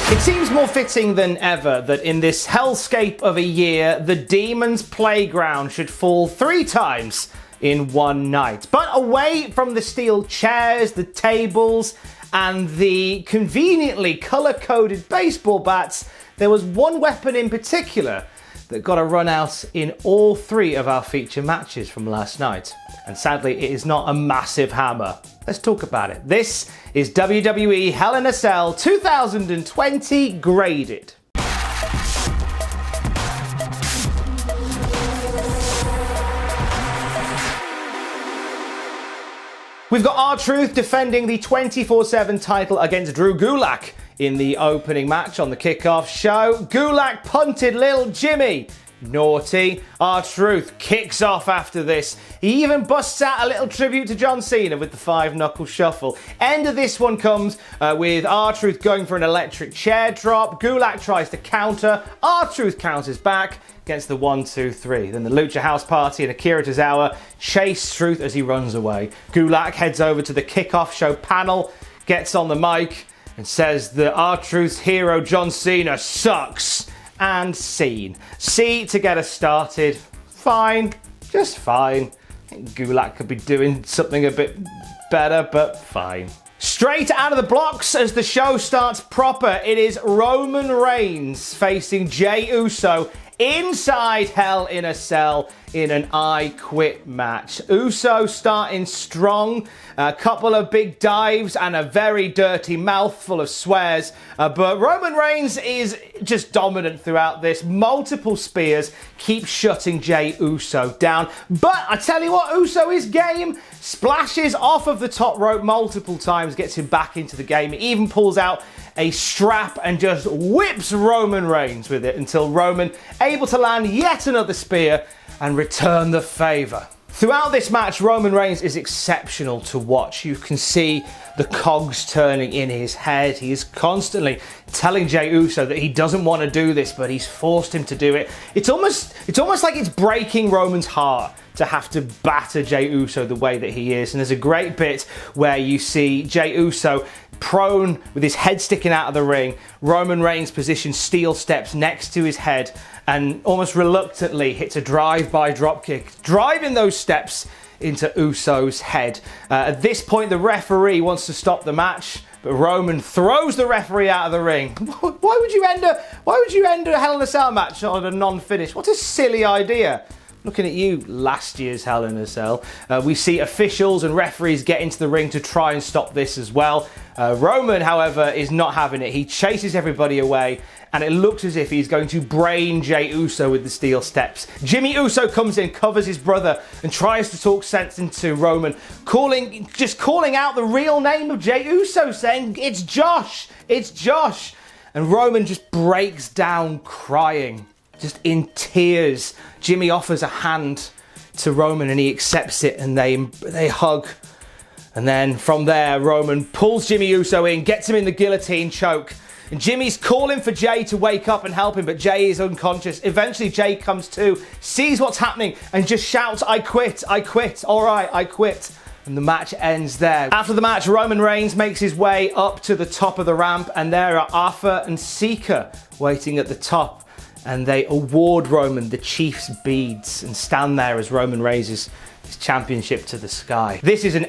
It seems more fitting than ever that in this hellscape of a year, the Demon's Playground should fall 3 times in one night. But away from the steel chairs, the tables, and the conveniently colour-coded baseball bats, there was one weapon in particular that got a run out in all 3 of our feature matches from last night. And sadly, it is not a massive hammer. Let's talk about it. This is WWE Hell in a Cell 2020 Graded. We've got R-Truth defending the 24/7 title against Drew Gulak in the opening match on the Kickoff show. Gulak punted Lil Jimmy. Naughty. R-Truth kicks off after this. He even busts out a little tribute to John Cena with the 5-knuckle shuffle. End of this one comes with R-Truth going for an electric chair drop. Gulak tries to counter. R-Truth counters back against the 1-2-3. Then the Lucha House Party and Akira Tozawa chase Truth as he runs away. Gulak heads over to the Kickoff show panel, gets on the mic and says that R-Truth's hero John Cena sucks. And scene. C to get us started. Fine. Just fine. I think Gulak could be doing something a bit better, but fine. Straight out of the blocks as the show starts proper, it is Roman Reigns facing Jey Uso inside Hell in a Cell in an I Quit match. Uso starting strong, a couple of big dives and a very dirty mouthful of swears, but Roman Reigns is just dominant throughout this. Multiple spears keep shutting Jey Uso down, but I tell you what, Uso is game. Splashes off of the top rope multiple times, gets him back into the game. He even pulls out a strap and just whips Roman Reigns with it until Roman able to land yet another spear and return the favour. Throughout this match, Roman Reigns is exceptional to watch. You can see the cogs turning in his head. He is constantly telling Jey Uso that he doesn't want to do this, but he's forced him to do it. It's almost like it's breaking Roman's heart to have to batter Jey Uso the way that he is. And there's a great bit where you see Jey Uso prone with his head sticking out of the ring. Roman Reigns positions steel steps next to his head and almost reluctantly hits a drive-by dropkick, driving those steps into Uso's head. At this point, the referee wants to stop the match, but Roman throws the referee out of the ring. Why would you end a Hell in a Cell match on a non-finish? What a silly idea. Looking at you, last year's Hell in a Cell. We see officials and referees get into the ring to try and stop this as well. Roman, however, is not having it. He chases everybody away, and it looks as if he's going to brain Jey Uso with the steel steps. Jimmy Uso comes in, covers his brother, and tries to talk sense into Roman, calling out the real name of Jey Uso, saying, "It's Josh, it's Josh." And Roman just breaks down crying. Just in tears. Jimmy offers a hand to Roman and he accepts it, and they hug. And then from there, Roman pulls Jimmy Uso in, gets him in the guillotine choke. And Jimmy's calling for Jey to wake up and help him, but Jey is unconscious. Eventually, Jey comes to, sees what's happening, and just shouts, "I quit, I quit, all right, I quit." And the match ends there. After the match, Roman Reigns makes his way up to the top of the ramp, and there are Arthur and Sika waiting at the top. And they award Roman the Chief's beads and stand there as Roman raises his championship to the sky. This is an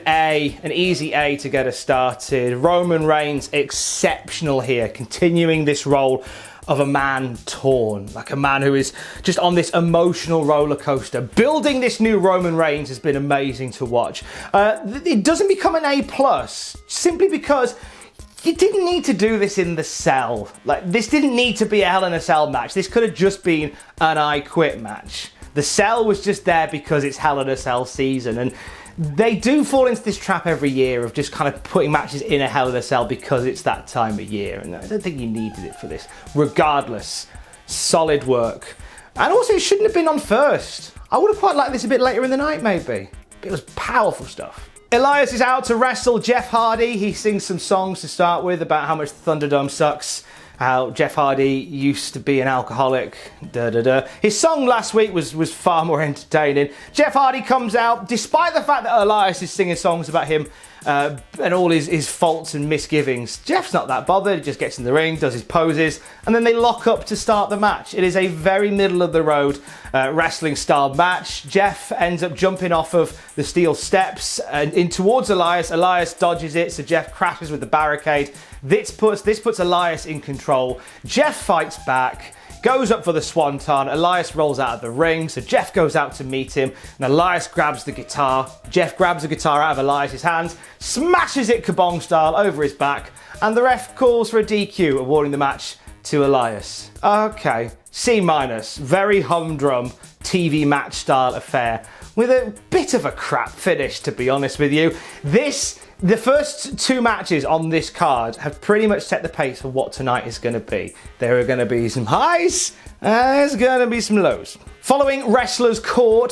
easy A to get us started. Roman Reigns, exceptional here, continuing this role of a man torn, like a man who is just on this emotional roller coaster. Building this new Roman Reigns has been amazing to watch. It doesn't become an A+, simply because you didn't need to do this in the Cell. Like, this didn't need to be a Hell in a Cell match. This could have just been an I Quit match. The Cell was just there because it's Hell in a Cell season, and they do fall into this trap every year of just kind of putting matches in a Hell in a Cell because it's that time of year, and I don't think you needed it for this. Regardless, solid work. And also, it shouldn't have been on first. I would have quite liked this a bit later in the night, maybe. It was powerful stuff. Elias is out to wrestle Jeff Hardy. He sings some songs to start with about how much Thunderdome sucks, how Jeff Hardy used to be an alcoholic, His song last week was far more entertaining. Jeff Hardy comes out, despite the fact that Elias is singing songs about him and all his faults and misgivings. Jeff's not that bothered. He just gets in the ring, does his poses, and then they lock up to start the match. It is a very middle of the road wrestling style match. Jeff ends up jumping off of the steel steps and in towards Elias. Elias dodges it, so Jeff crashes with the barricade. This puts Elias in control. Jeff fights back, goes up for the swanton. Elias rolls out of the ring, so Jeff goes out to meet him, and Elias grabs the guitar. Jeff grabs the guitar out of Elias' hands, smashes it kabong style over his back, and the ref calls for a DQ, awarding the match to Elias. Okay, C-, very humdrum TV match style affair with a bit of a crap finish, to be honest with you. The first two matches on this card have pretty much set the pace for what tonight is going to be. There are going to be some highs, there's going to be some lows. Following Wrestlers Court,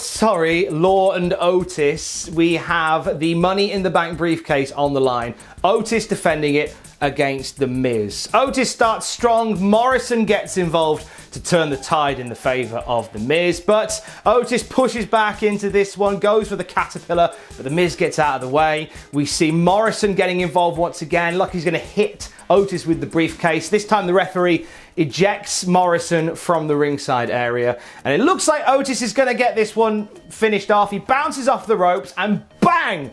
Law and Otis, we have the Money in the Bank briefcase on the line. Otis defending it against The Miz. Otis starts strong, Morrison gets involved to turn the tide in the favour of The Miz, but Otis pushes back into this one, goes for the caterpillar, but The Miz gets out of the way. We see Morrison getting involved once again, like he's going to hit Otis with the briefcase. This time the referee ejects Morrison from the ringside area, and it looks like Otis is going to get this one finished off. He bounces off the ropes, and bang!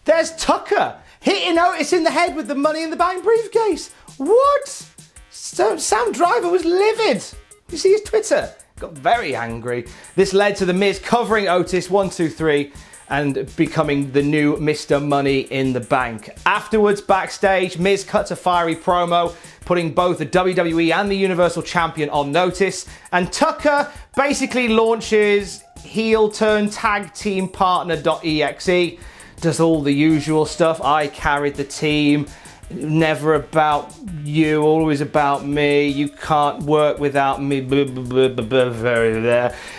There's Tucker hitting Otis in the head with the Money in the Bank briefcase. What? So Sam Driver was livid. You see his Twitter? Got very angry. This led to The Miz covering Otis 1, 2, 3 and becoming the new Mr. Money in the Bank. Afterwards, backstage, Miz cuts a fiery promo, putting both the WWE and the Universal Champion on notice. And Tucker basically launches heel turn tag team partner.exe. Does all the usual stuff. I carried the team. Never about you, always about me. You can't work without me.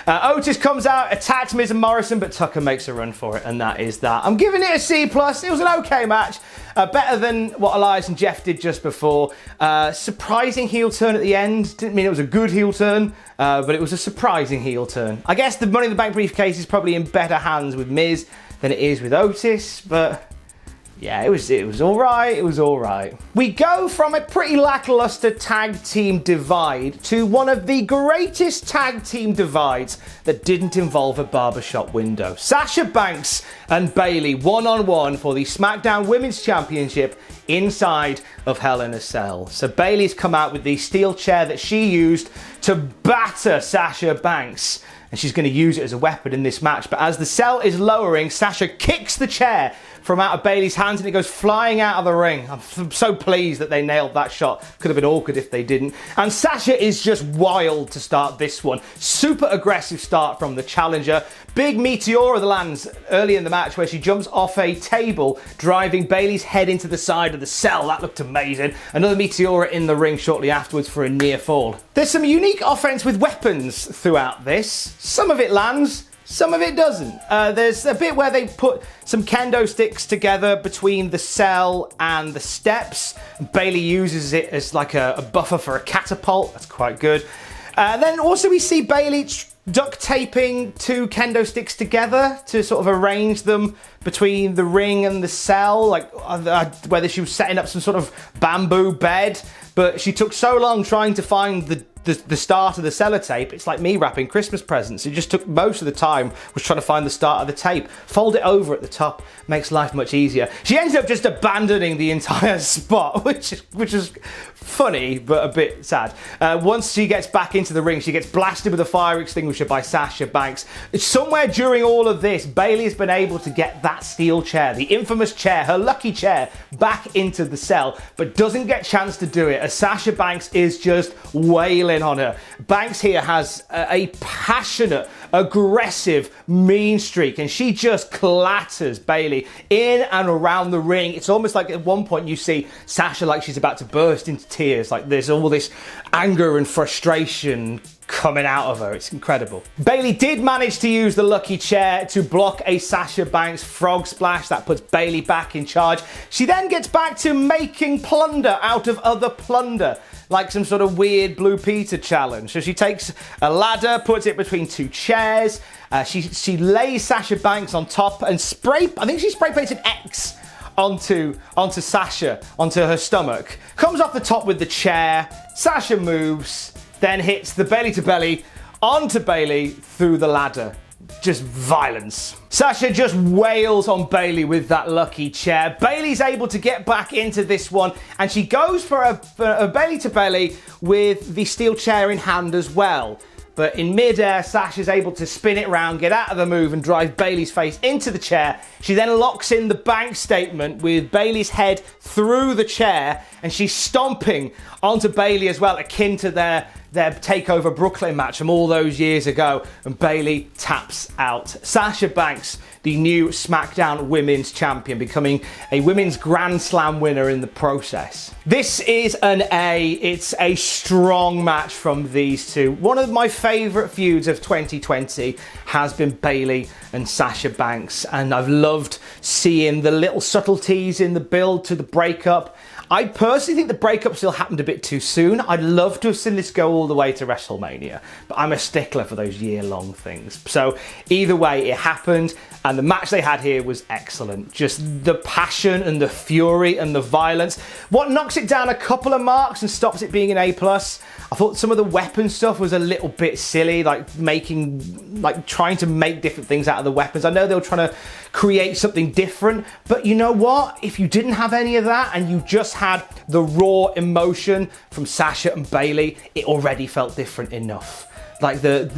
Otis comes out, attacks Miz and Morrison, but Tucker makes a run for it, and that is that. I'm giving it a C+. It was an okay match. Better than what Elias and Jeff did just before. Surprising heel turn at the end. Didn't mean it was a good heel turn, but it was a surprising heel turn. I guess the Money in the Bank briefcase is probably in better hands with Miz than it is with Otis, but yeah, it was all right. It was all right. We go from a pretty lackluster tag team divide to one of the greatest tag team divides that didn't involve a barbershop window. Sasha Banks and Bayley one-on-one for the SmackDown Women's Championship inside of Hell in a Cell. So Bayley's come out with the steel chair that she used to batter Sasha Banks, and she's going to use it as a weapon in this match. But as the cell is lowering, Sasha kicks the chair from out of Bayley's hands and it goes flying out of the ring. I'm so pleased that they nailed that shot. Could have been awkward if they didn't. And Sasha is just wild to start this one. Super aggressive start from the challenger. Big Meteora that lands early in the match where she jumps off a table, driving Bayley's head into the side of the cell. That looked amazing. Another Meteora in the ring shortly afterwards for a near fall. There's some unique offense with weapons throughout this. Some of it lands, some of it doesn't. There's a bit where they put some kendo sticks together between the cell and the steps. Bayley uses it as like a buffer for a catapult. That's quite good. Then also we see Bayley duct taping two kendo sticks together to sort of arrange them between the ring and the cell, like whether she was setting up some sort of bamboo bed, but she took so long trying to find the start of the sellotape. It's like me wrapping Christmas presents. It just took most of the time was trying to find the start of the tape. Fold it over at the top, makes life much easier. She ended up just abandoning the entire spot, which is funny but a bit sad. Once she gets back into the ring, she gets blasted with a fire extinguisher by Sasha Banks. Somewhere during all of this, Bayley has been able to get that steel chair, the infamous chair, her lucky chair, back into the cell, but doesn't get a chance to do it as Sasha Banks is just wailing on her. Banks here has a passionate, aggressive, mean streak, and she just clatters Bayley in and around the ring. It's almost like at one point you see Sasha like she's about to burst into tears, like there's all this anger and frustration coming out of her. It's incredible. Bayley did manage to use the lucky chair to block a Sasha Banks frog splash. That puts Bayley back in charge. She then gets back to making plunder out of other plunder, like some sort of weird Blue Peter challenge. So she takes a ladder, puts it between two chairs. She lays Sasha Banks on top and I think she spray painted X onto Sasha, onto her stomach. Comes off the top with the chair. Sasha moves, then hits the belly to belly onto Bayley through the ladder. Just violence. Sasha just wails on Bayley with that lucky chair. Bayley's able to get back into this one, and she goes for a belly to belly with the steel chair in hand as well. But in midair, Sasha's able to spin it round, get out of the move, and drive Bayley's face into the chair. She then locks in the bank statement with Bayley's head through the chair, and she's stomping onto Bayley as well, akin to their TakeOver Brooklyn match from all those years ago, and Bayley taps out. Sasha Banks, the new SmackDown Women's Champion, becoming a Women's Grand Slam winner in the process. This is an A. It's a strong match from these two. One of my favourite feuds of 2020 has been Bayley and Sasha Banks, and I've loved seeing the little subtleties in the build to the breakup. I personally think the breakup still happened a bit too soon. I'd love to have seen this go all the way to WrestleMania, but I'm a stickler for those year-long things. So either way, it happened, and the match they had here was excellent. Just the passion and the fury and the violence. What knocks it down a couple of marks and stops it being an A+, I thought some of the weapon stuff was a little bit silly, like trying to make different things out of the weapons. I know they were trying to create something different, but you know what? If you didn't have any of that and you just had the raw emotion from Sasha and Bayley, it already felt different enough. Like the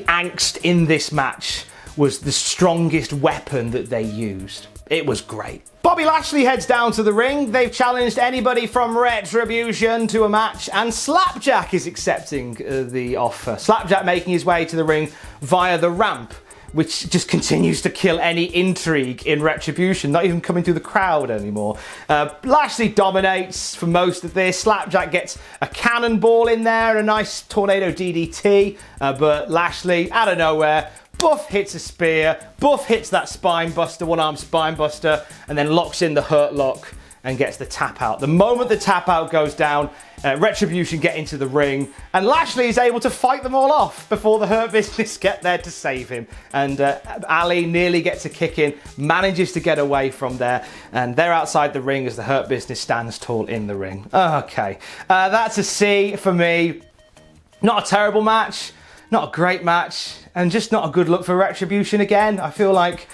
angst in this match was the strongest weapon that they used. It was great. Bobby Lashley heads down to the ring. They've challenged anybody from Retribution to a match, and Slapjack is accepting the offer. Slapjack making his way to the ring via the ramp, which just continues to kill any intrigue in Retribution, not even coming through the crowd anymore. Lashley dominates for most of this. Slapjack gets a cannonball in there and a nice tornado DDT, but Lashley, out of nowhere, Buff hits a spear, Buff hits that spine buster, one-arm spine buster, and then locks in the hurt lock and gets the tap out. The moment the tap out goes down, Retribution get into the ring, and Lashley is able to fight them all off before the Hurt Business get there to save him. And Ali nearly gets a kick in, manages to get away from there, and they're outside the ring as the Hurt Business stands tall in the ring. Okay, that's a C for me. Not a terrible match, not a great match, and just not a good look for Retribution again. I feel like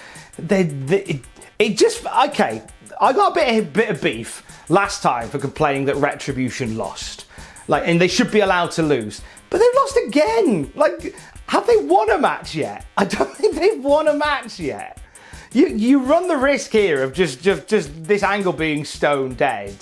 it just, okay, I got a bit of beef last time for complaining that Retribution lost. And they should be allowed to lose. But they've lost again. Have they won a match yet? I don't think they've won a match yet. You run the risk here of just this angle being stone dead.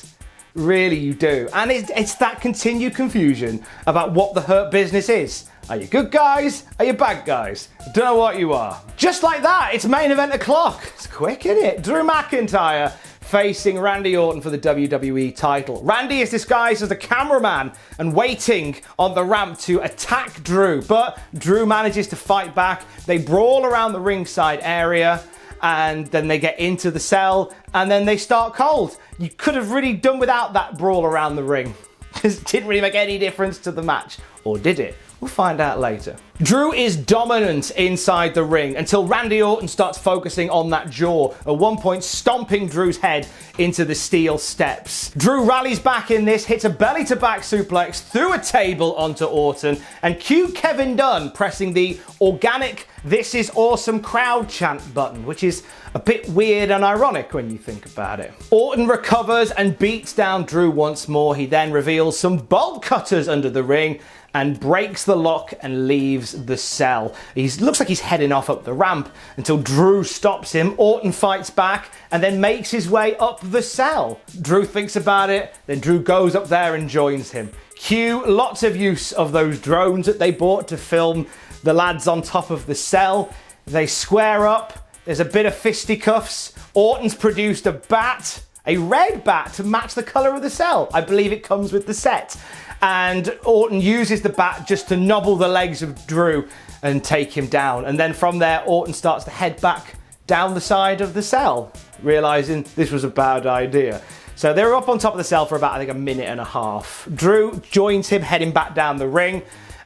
Really, you do. And it's that continued confusion about what the Hurt Business is. Are you good guys? Are you bad guys? Don't know what you are. Just like that, it's main event o'clock. It's quick, isn't it? Drew McIntyre facing Randy Orton for the WWE title. Randy is disguised as the cameraman and waiting on the ramp to attack Drew, but Drew manages to fight back. They brawl around the ringside area, and then they get into the cell, and then they start cold. You could have really done without that brawl around the ring, because it didn't really make any difference to the match. Or did it? We'll find out later. Drew is dominant inside the ring until Randy Orton starts focusing on that jaw, at one point stomping Drew's head into the steel steps. Drew rallies back in this, hits a belly-to-back suplex through a table onto Orton, and cue Kevin Dunn pressing the organic "This is awesome" crowd chant button, which is a bit weird and ironic when you think about it. Orton recovers and beats down Drew once more. He then reveals some bolt cutters under the ring and breaks the lock and leaves the cell. He looks like he's heading off up the ramp until Drew stops him. Orton fights back and then makes his way up the cell. Drew thinks about it, then Drew goes up there and joins him. Cue lots of use of those drones that they bought to film the lads on top of the cell. They square up, there's a bit of fisticuffs. Orton's produced a bat, a red bat to match the colour of the cell. I believe it comes with the set. And Orton uses the bat just to nobble the legs of Drew and take him down. And then from there, Orton starts to head back down the side of the cell, realising this was a bad idea. So they're up on top of the cell for about, I think, a minute and a half. Drew joins him heading back down the ring,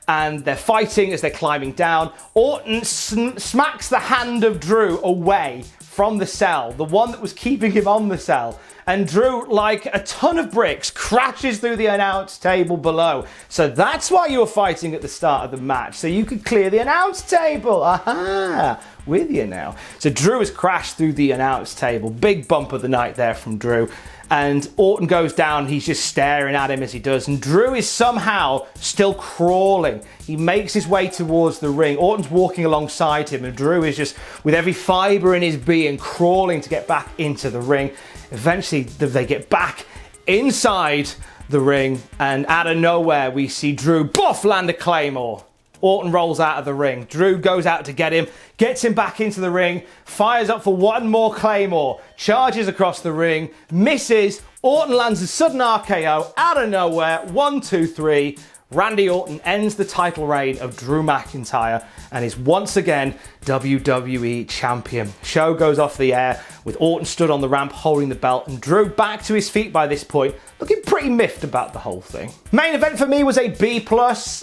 and they're fighting as they're climbing down. Orton smacks the hand of Drew away from the cell, the one that was keeping him on the cell. And Drew, like a ton of bricks, crashes through the announce table below. So that's why you were fighting at the start of the match, so you could clear the announce table. Aha! With you now. So Drew has crashed through the announce table. Big bump of the night there from Drew. And Orton goes down, he's just staring at him as he does, and Drew is somehow still crawling. He makes his way towards the ring. Orton's walking alongside him, and Drew is just, with every fibre in his being, crawling to get back into the ring. Eventually, they get back inside the ring, and out of nowhere, we see Drew, land a Claymore. Orton rolls out of the ring. Drew goes out to get him, gets him back into the ring, fires up for one more Claymore, charges across the ring, misses. Orton lands a sudden RKO out of nowhere. 1, 2, 3. Randy Orton ends the title reign of Drew McIntyre and is once again WWE Champion. Show goes off the air with Orton stood on the ramp holding the belt and Drew back to his feet by this point, looking pretty miffed about the whole thing. Main event for me was a B+.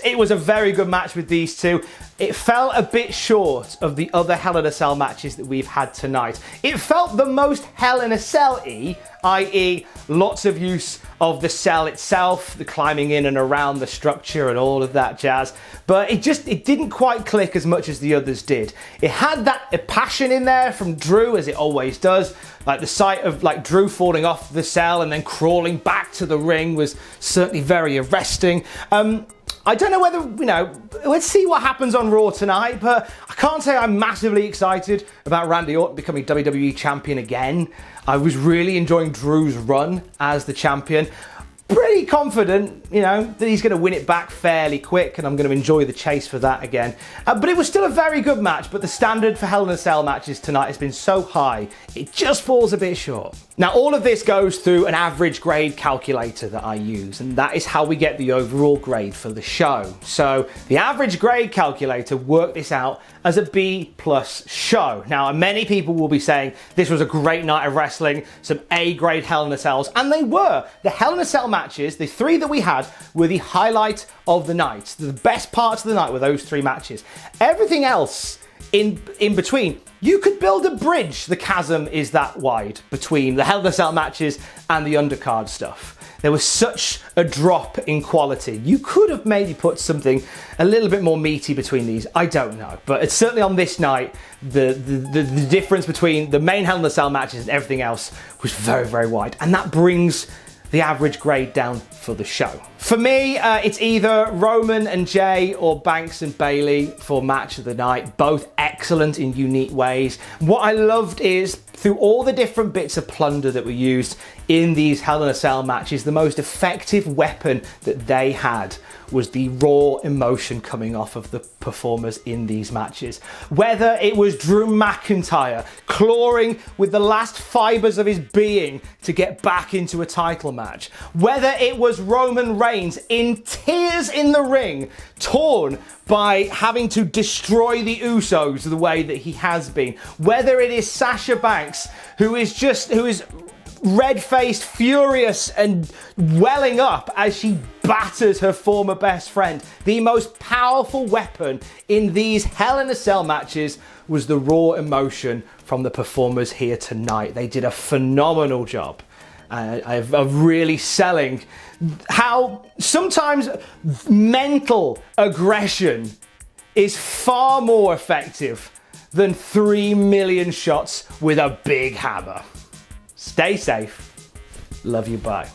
It was a very good match with these two. It fell a bit short of the other Hell in a Cell matches that we've had tonight. It felt the most Hell in a Cell-y, i.e. lots of use of the cell itself, the climbing in and around the structure and all of that jazz, but it didn't quite click as much as the others did. It had that passion in there from Drew, as it always does. Like the sight of like Drew falling off the cell and then crawling back to the ring was certainly very arresting. I don't know whether, let's see what happens on Raw tonight, but I can't say I'm massively excited about Randy Orton becoming WWE Champion again. I was really enjoying Drew's run as the champion. Pretty confident, that he's going to win it back fairly quick, and I'm going to enjoy the chase for that again. But it was still a very good match, but the standard for Hell in a Cell matches tonight has been so high, it just falls a bit short. Now, all of this goes through an average grade calculator that I use, and that is how we get the overall grade for the show. So the average grade calculator worked this out as a B+ show. Now, many people will be saying this was a great night of wrestling, some A-grade Hell in a Cells, and they were. The Hell in a Cell matches, the 3 that we had, were the highlight of the night. The best parts of the night were those 3 matches. Everything else in between, you could build a bridge. The chasm is that wide between the Hell in a Cell matches and the undercard stuff. There was such a drop in quality. You could have maybe put something a little bit more meaty between these. I don't know. But it's certainly on this night, the difference between the main Hell in a Cell matches and everything else was very, very wide. And that brings the average grade down for the show. For me, it's either Roman and Jey or Banks and Bayley for match of the night. Both excellent in unique ways. What I loved is, through all the different bits of plunder that were used in these Hell in a Cell matches, the most effective weapon that they had was the raw emotion coming off of the performers in these matches. Whether it was Drew McIntyre clawing with the last fibres of his being to get back into a title match, whether it was Roman Reigns in tears in the ring, torn by having to destroy the Usos the way that he has been, whether it is Sasha Banks, who is red-faced, furious, and welling up as she batters her former best friend. The most powerful weapon in these Hell in a Cell matches was the raw emotion from the performers here tonight. They did a phenomenal job of really selling how sometimes mental aggression is far more effective than 3 million shots with a big hammer. Stay safe. Love you. Bye.